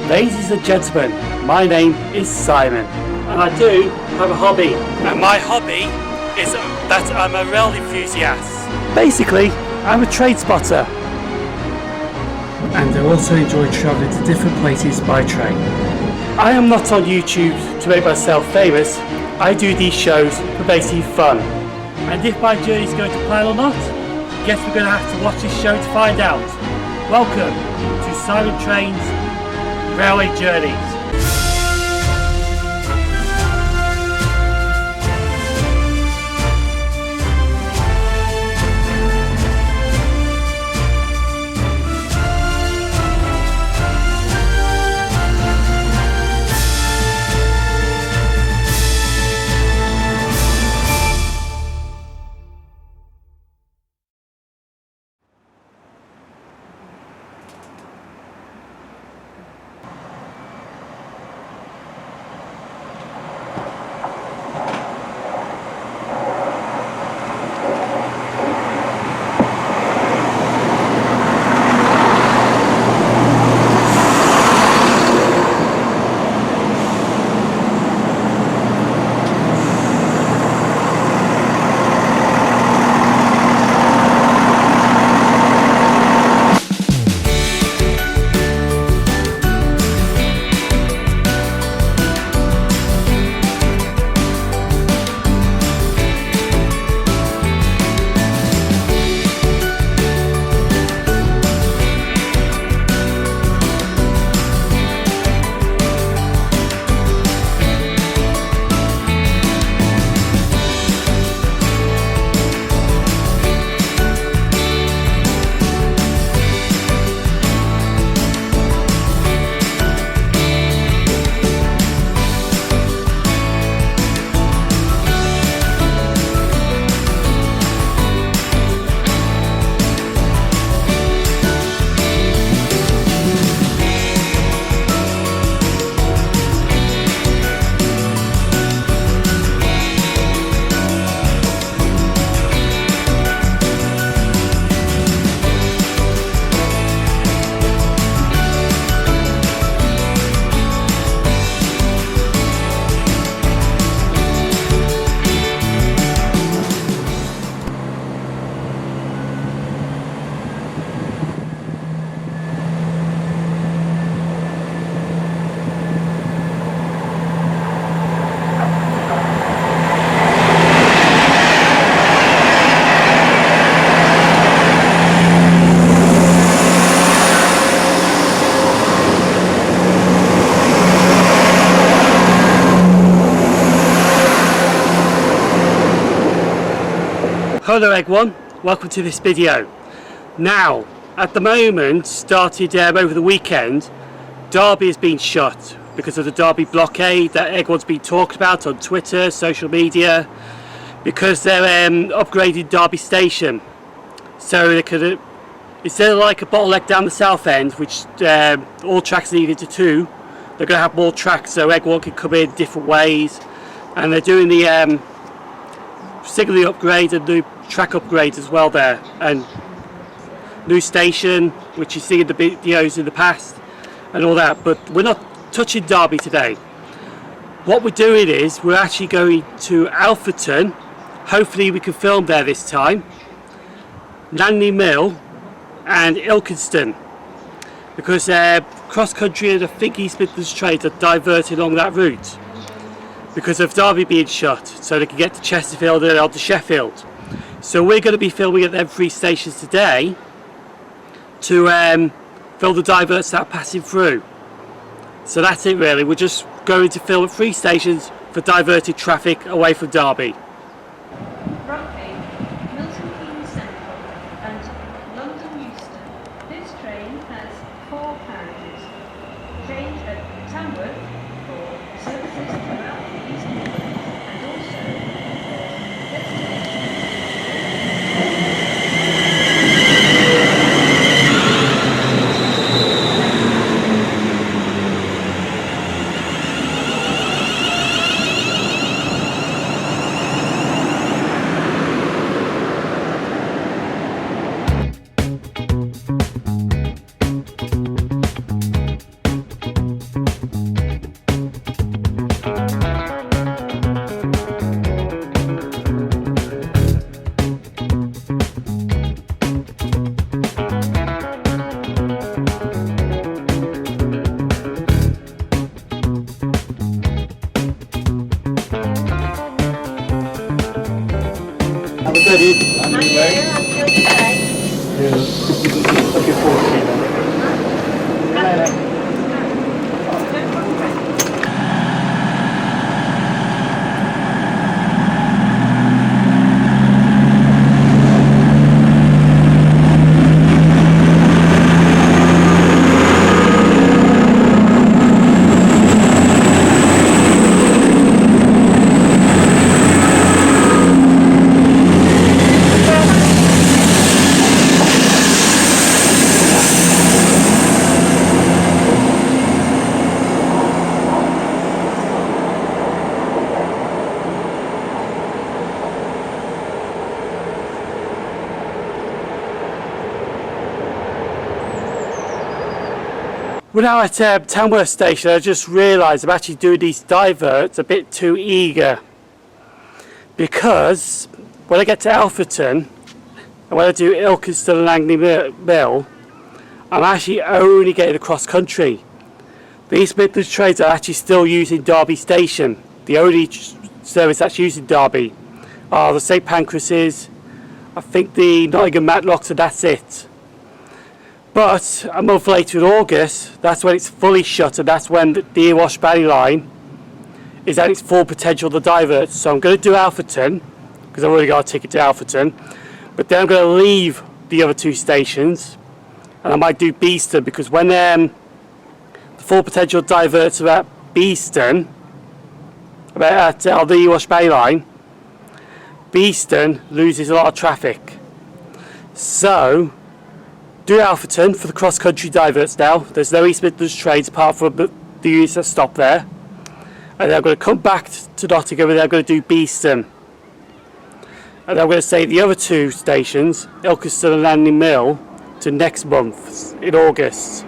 Ladies and gentlemen, my name is Simon, and I do have a hobby. And my hobby is that I'm a rail enthusiast. Basically, I'm a train spotter. And I also enjoy travelling to different places by train. I am not on YouTube to make myself famous. I do these shows for basically fun. And if my journey is going to plan or not, guess we're going to have to watch this show to find out. Welcome to Simon Trains Railway Journeys. Hello everyone, welcome to this video. Now, at the moment, started over the weekend, Derby has been shut because of the Derby blockade that everyone's been talking about on Twitter, social media, because they're upgrading Derby station. So they could, instead of like a bottleneck down the south end, which all tracks lead into two, they're going to have more tracks so everyone can come in different ways. And they're doing the signaling upgrade and new track upgrade as well there, and new station which you see in the videos in the past and all that. But we're not touching Derby today. What we're doing is we're actually going to Alfreton. Hopefully we can film there this time. Langley Mill and Ilkenston, because CrossCountry and I think East Midlands Trains are diverted along that route because of Derby being shut, so they can get to Chesterfield and on to Sheffield. So we're going to be filming at them three stations today to film the diverts that are passing through. So that's it really, we're just going to film at three stations for diverted traffic away from Derby. This train has 4 carriages. Change at Tamworth for services throughout the East Midlands and also Yeah, I'm sure you say. Looking forward to seeing them. We're now at Tamworth station. I just realised I'm actually doing these diverts a bit too eager, because when I get to Alfreton and when I do Ilkenston and Langley Mill, I'm actually only getting across country. The East Midlands Trains are actually still using Derby Station. The only service that's using Derby are the St Pancrases, I think the Nottingham Matlocks, and that's it. But a month later in August, that's when it's fully shut, and that's when the Erewash Valley Line is at its full potential to divert. So I'm going to do Alfreton, because I've already got a ticket to Alfreton, but then I'm going to leave the other two stations, and I might do Beeston, because when the full potential diverts are at Beeston, on the Erewash Valley Line, Beeston loses a lot of traffic. So do Alfreton for the cross-country diverts now. There's no East Midlands trains apart from the units that stop there. And then I'm going to come back to Nottingham, and then I'm going to do Beeston. And I'm going to save the other two stations, Ilkeston and Langley Mill, to next month in August.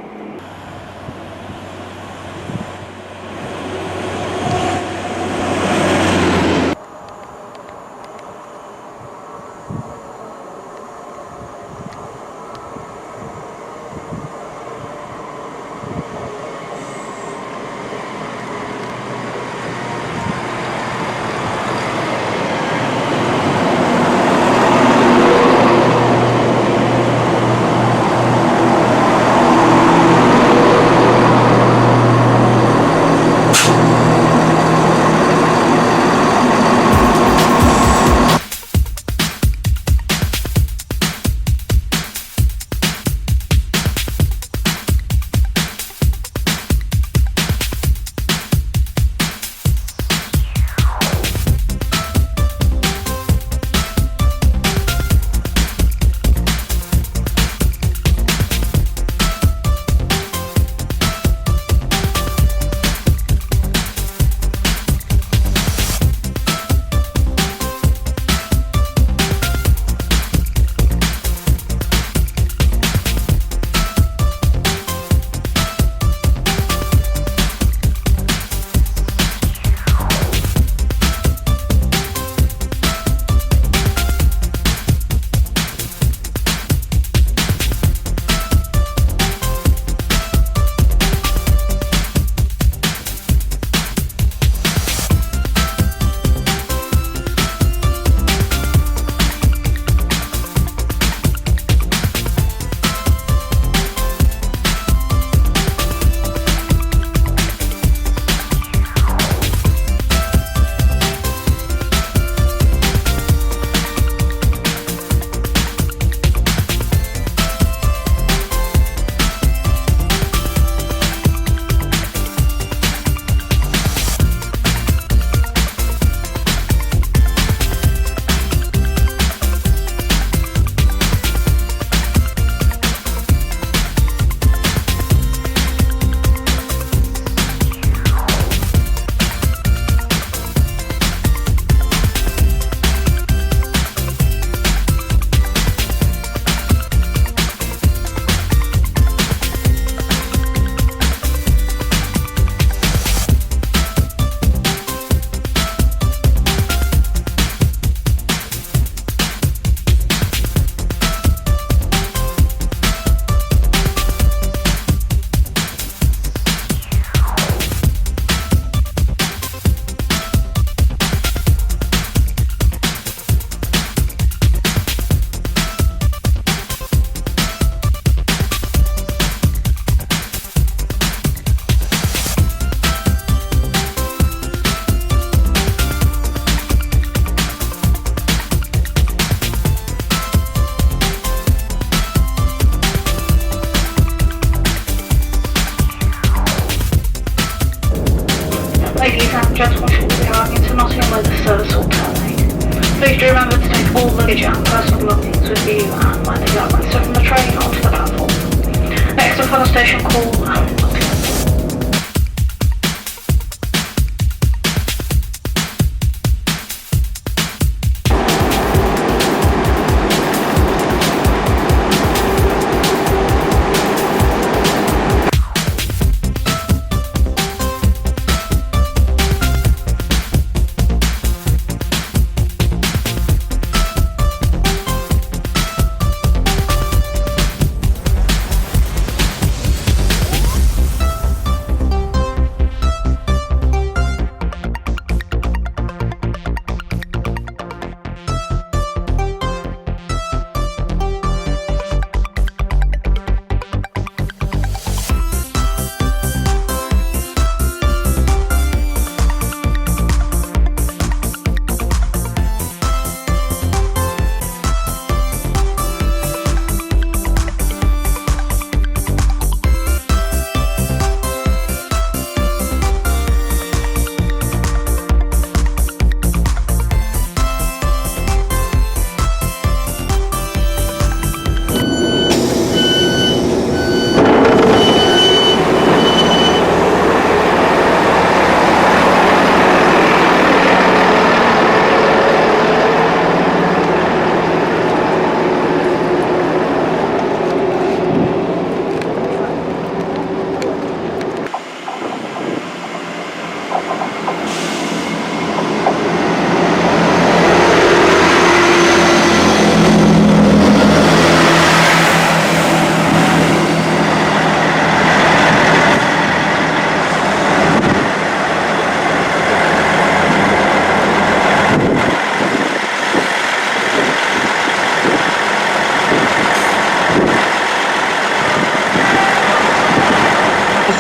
and when the yard went from the train onto the platform. Next up on the station called Nottingham.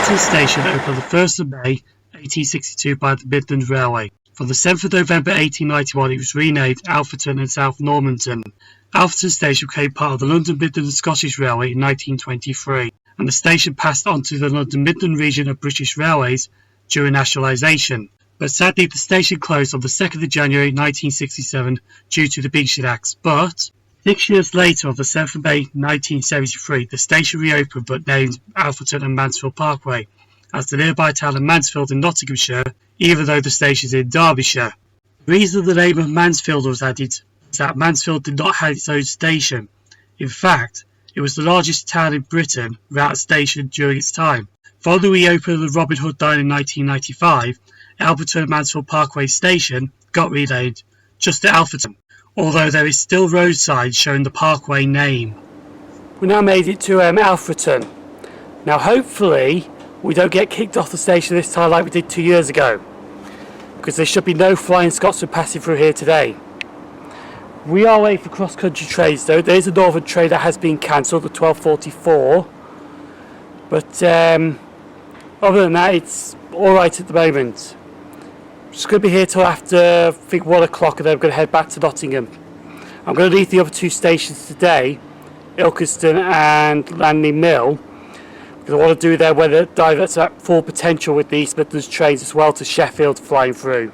Alfreton station opened on the 1st of May 1862 by the Midland Railway. From the 7th of November 1891 it was renamed Alfreton and South Normanton. Alfreton station became part of the London Midland and Scottish Railway in 1923, and the station passed on to the London Midland region of British Railways during nationalisation. But sadly the station closed on the 2nd of January 1967 due to the Beeston Acts. But 6 years later, on the 7th of May 1973, the station reopened but named Alfreton and Mansfield Parkway, as the nearby town of Mansfield in Nottinghamshire, even though the station is in Derbyshire. The reason the name of Mansfield was added is that Mansfield did not have its own station. In fact, it was the largest town in Britain without a station during its time. Following the reopening of the Robin Hood line in 1995, Alfreton and Mansfield Parkway station got renamed just to Alfreton, although there is still road signs showing the Parkway name. We now made it to Alfreton. Now hopefully we don't get kicked off the station this time like we did 2 years ago, because there should be no Flying Scotsman passing through here today. We are waiting for CrossCountry Trains though. There is a northern train that has been cancelled at 12:44, but other than that it's alright at the moment. Just going to be here till after I think 1 o'clock, and then I'm going to head back to Nottingham. I'm going to leave the other two stations today, Ilkeston and Langley Mill, because I want to do there where the diverts at full potential with the East Midlands Trains as well to Sheffield flying through.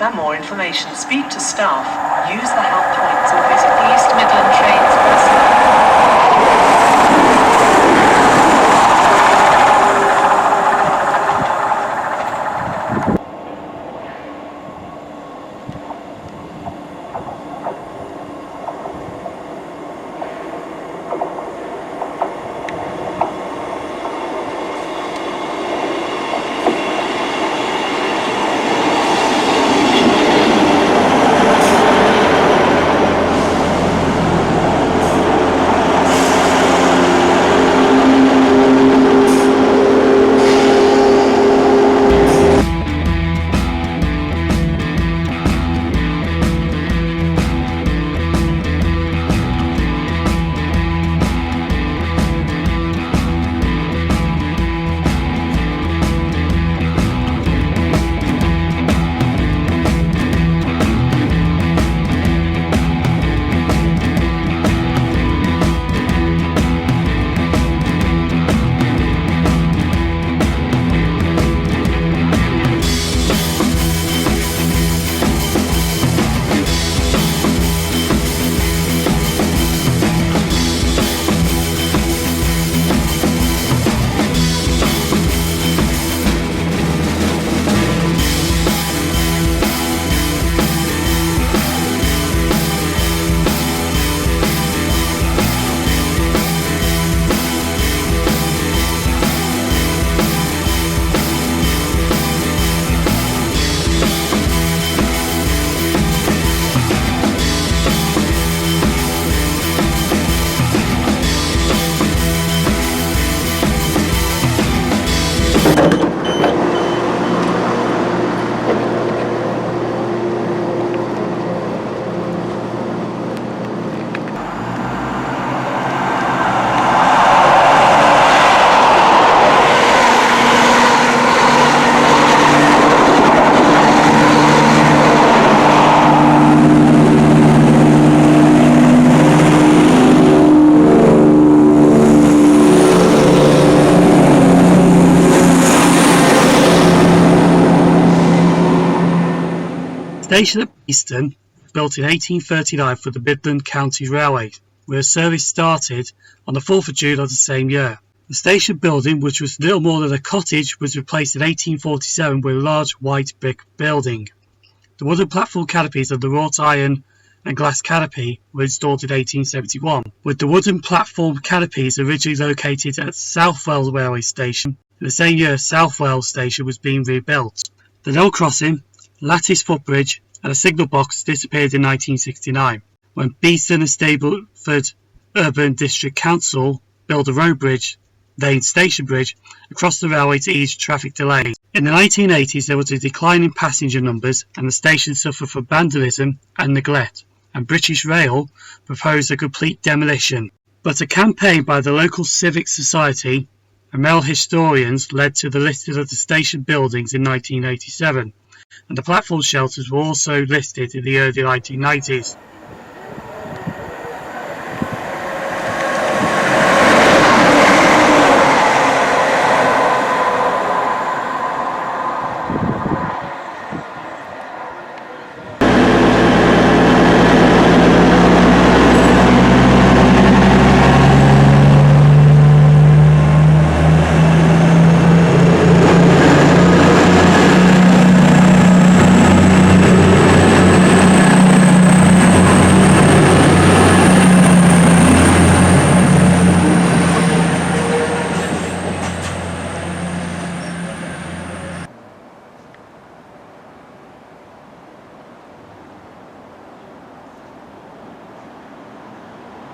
For more information, speak to staff, use the helpline or visit the East Midlands Trains website. Station at Beeston, built in 1839 for the Midland County Railway, where service started on the 4th of June of the same year. The station building, which was little more than a cottage, was replaced in 1847 with a large white brick building. The wooden platform canopies of the wrought iron and glass canopy were installed in 1871, with the wooden platform canopies originally located at South Wales Railway Station. In the same year, South Wales Station was being rebuilt. The level crossing, lattice footbridge and a signal box disappeared in 1969, when Beeston and Stapleford Urban District Council built a road bridge, named Station Bridge, across the railway to ease traffic delays. In the 1980s there was a decline in passenger numbers and the station suffered from vandalism and neglect, and British Rail proposed a complete demolition. But a campaign by the local civic society and rail historians led to the listing of the station buildings in 1987, and the platform shelters were also listed in the early 1990s.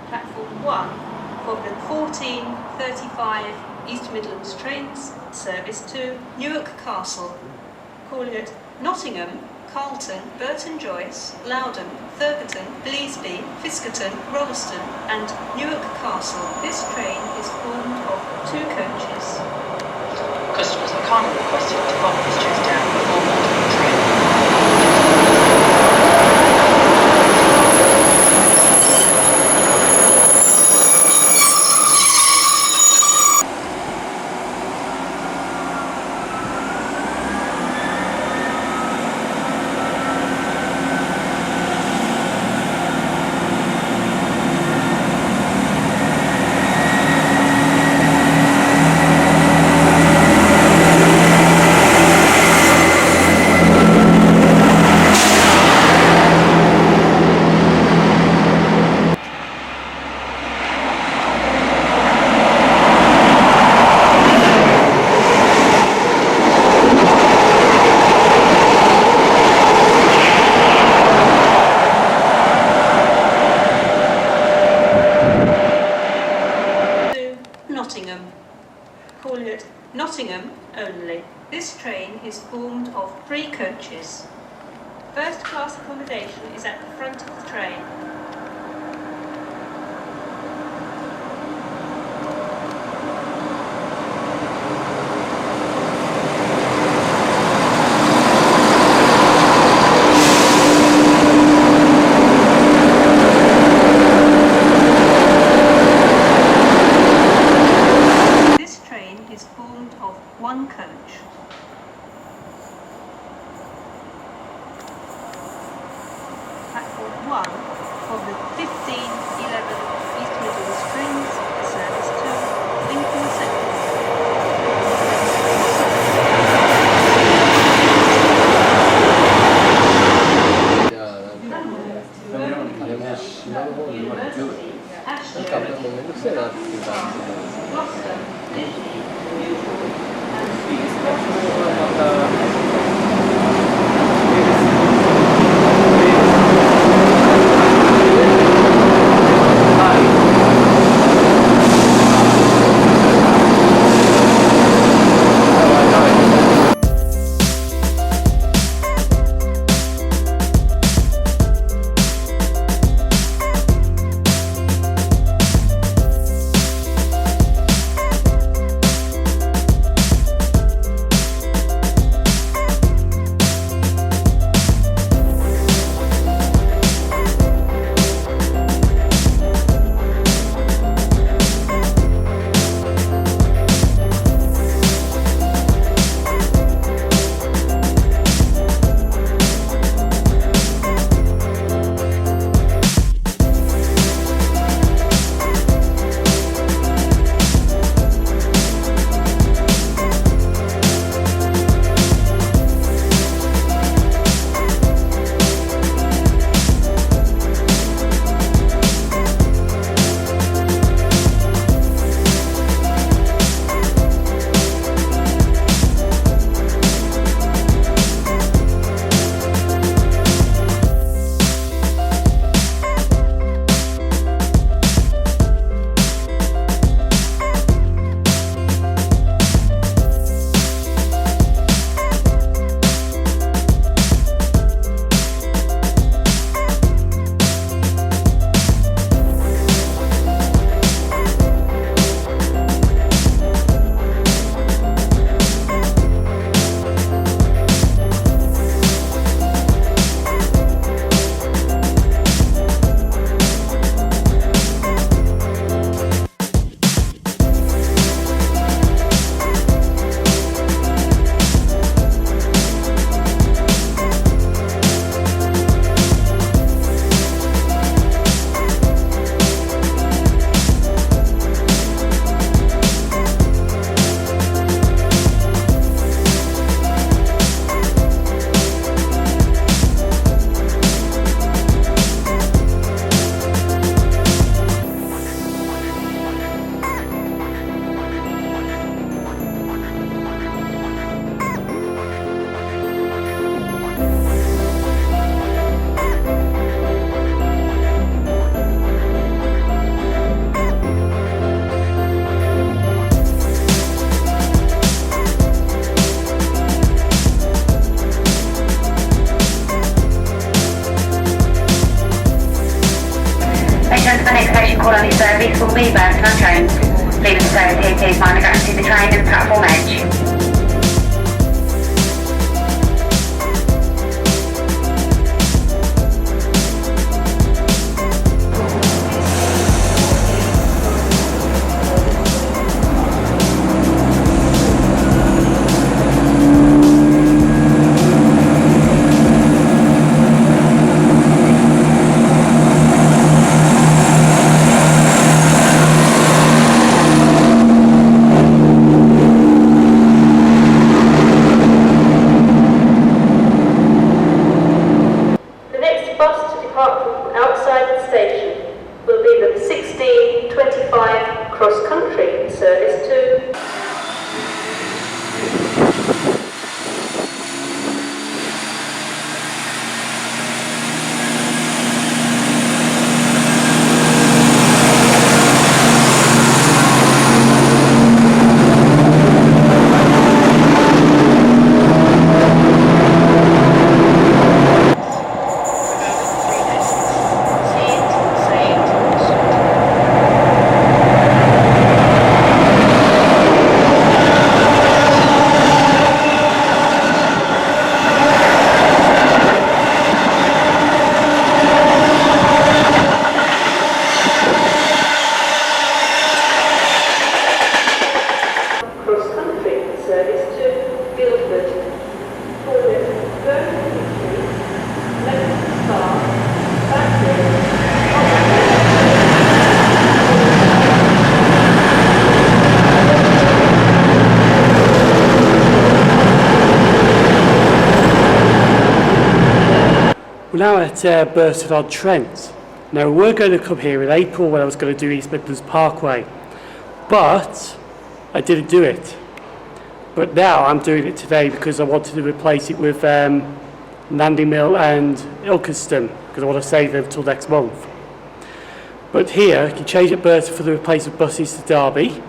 Platform 1 for the 14:35 East Midlands Trains, service to Newark Castle, calling at Nottingham, Carlton, Burton Joyce, Loudon, Thurgerton, Bleasby, Fiskerton, Rolleston and Newark Castle. This train is formed of 2 coaches. Customers are kindly requested to lock this chest down before boarding the train. Nottingham only. This train is formed of 3 coaches. First class accommodation is at the front of the train. This train is formed of 1 coach. Platform 1 of the 1511 East Midlands Trains service to Lincoln Central. call on this service will be Beeston and Burton-on-Trent. Leaving the service here, please mind the gap between the train and the platform edge. CrossCountry service to We're now at Burton-on-Trent. Now we were going to come here in April when I was going to do East Midlands Parkway, but I didn't do it. But now I'm doing it today because I wanted to replace it with Langley Mill and Ilkeston, because I want to save them until next month. But here, you can change at Burton for the replacement buses to Derby.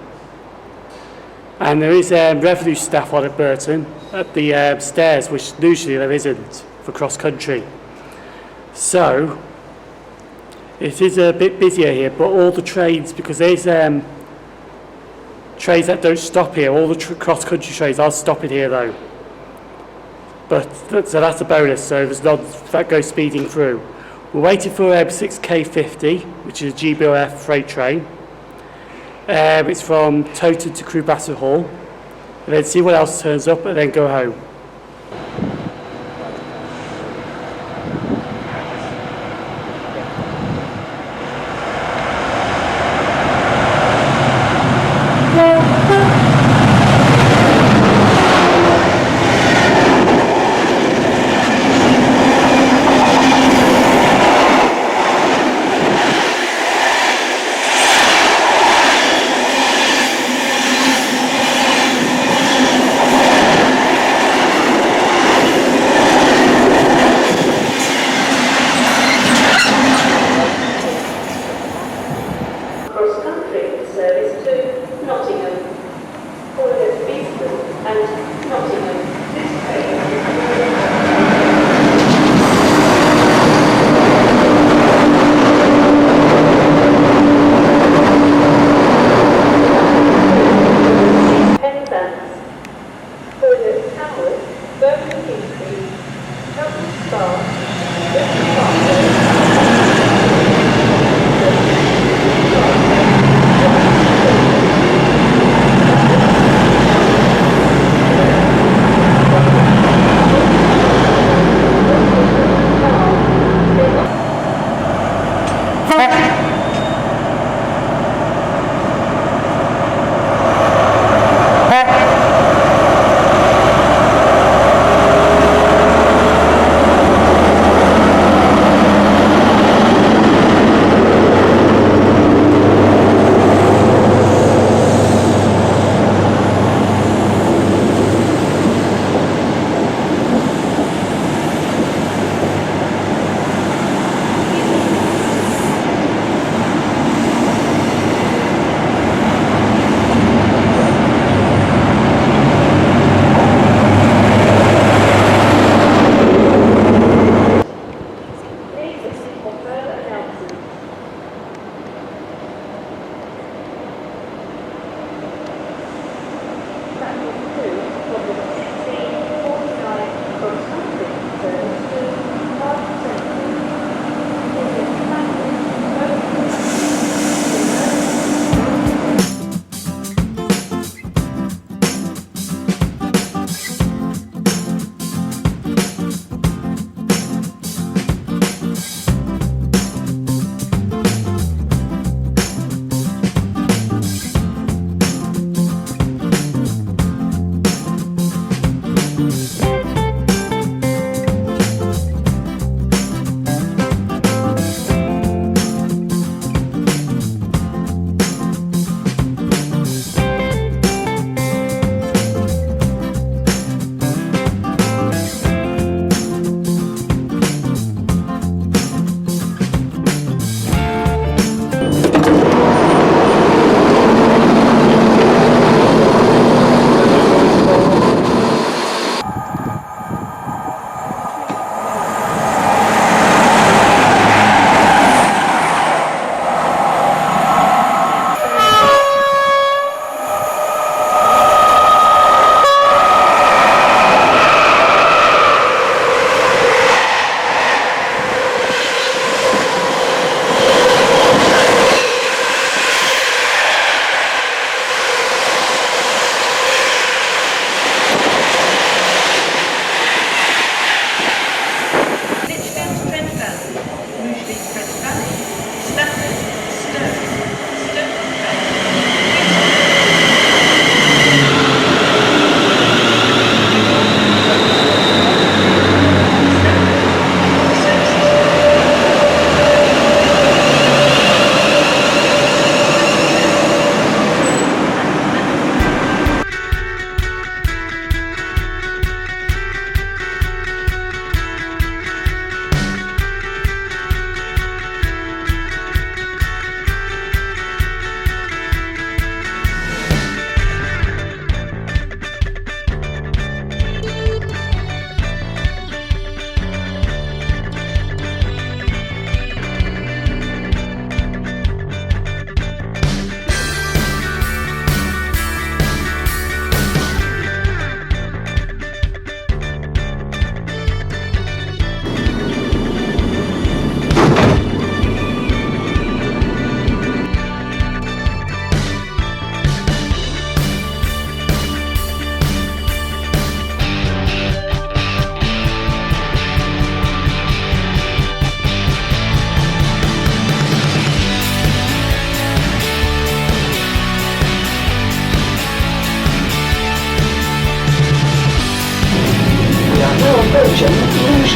And there is revenue staff on at Burton at the stairs, which usually there isn't for cross-country. So, it is a bit busier here, but all the trains, because there's trains that don't stop here, all the cross-country trains are stopping here though. But so that's a bonus, so there's none that goes speeding through. We're waiting for 6K50, which is a GBOF freight train. It's from Toton to Crewe Bassett Hall, and then see what else turns up and then go home. CrossCountry service to Nottingham, calling at Beeston and Nottingham. This train Penzance, calling at Tamworth, Birmingham, Castle Donnington,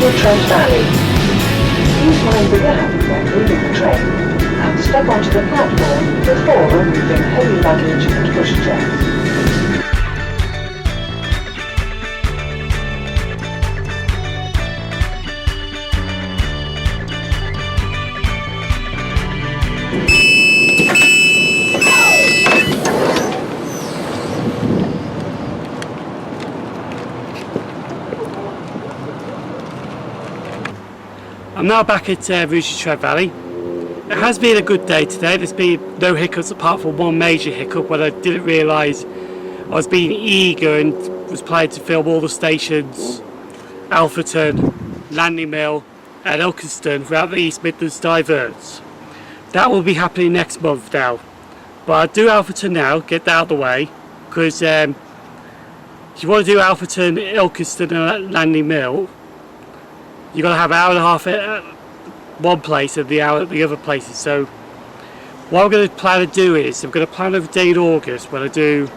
Rugeley Trent Valley. Please mind the gap when leaving the train and step onto the platform before removing heavy luggage and pushchairs. I'm now back at Rugeley Trent Valley. It has been a good day today. There's been no hiccups apart from one major hiccup when I didn't realise I was being eager and was planning to film all the stations, Alfreton, Langley Mill and Ilkeston throughout the East Midlands diverts. That will be happening next month now. But I'll do Alfreton now, get that out of the way, because if you want to do Alfreton, Ilkeston and Langley Mill, you've got to have an hour and a half at one place and the hour at the other places. So what I'm going to plan to do is I'm going to plan over a day in August when I do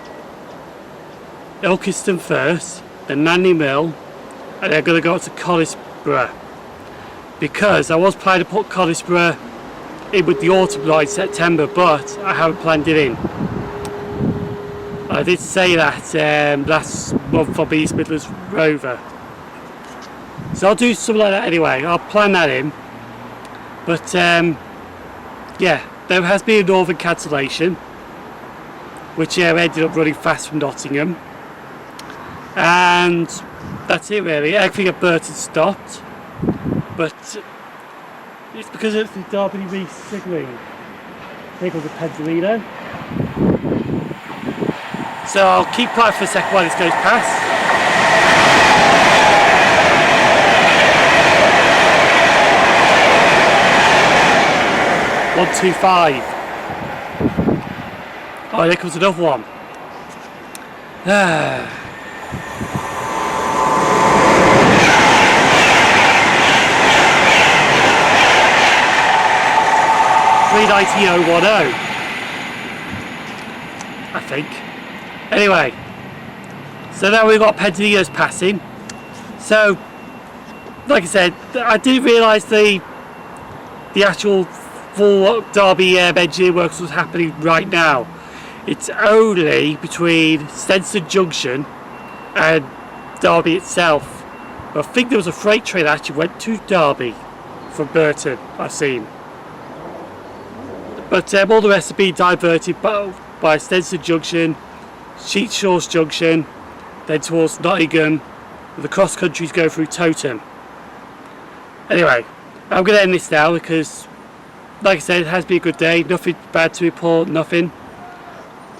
Ilkeston first, then Langley Mill, and then I'm going to go up to Conisborough, because I was planning to put Conisborough in with the autumn line September, but I haven't planned it in. I did say that last month on the East Midlands Rover. So I'll do something like that anyway. I'll plan that in. But yeah, there has been a northern cancellation, which ended up running fast from Nottingham. And that's it really. Everything at Burton stopped. But it's because it's the Derby re-signalling. There goes the Pendolino. So I'll keep quiet for a second while this goes past. One, 2, 5. Oh, there comes another one. Ah. 39010, I think. Anyway, so now we've got Pendolino's passing. So, like I said, I didn't realise the actual full Derby engineering works was happening right now. It's only between Stensto Junction and Derby itself. I think there was a freight train that actually went to Derby from Burton, I've seen. But all the rest have been diverted by Stensto Junction, Sheet Shores Junction, then towards Nottingham. The cross countries go through Totem. Anyway, I'm going to end this now because, like I said, it has been a good day. Nothing bad to report, nothing.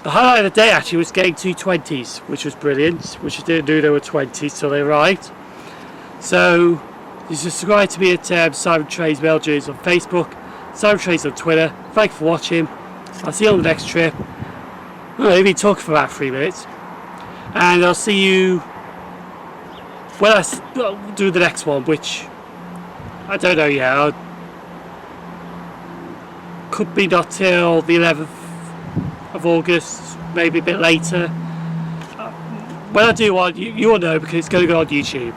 The highlight of the day actually was getting 220s, which was brilliant, which I didn't know there were 20s till they arrived. So, you subscribe to me at Simon Trains Belgians on Facebook, Simon Trains on Twitter. Thank you for watching. I'll see you on the next trip. I've been talking for about 3 minutes. And I'll see you when I do the next one, which I don't know yet. Could be not till the 11th of August, maybe a bit later. When I do one, you will know because it's going to go on YouTube.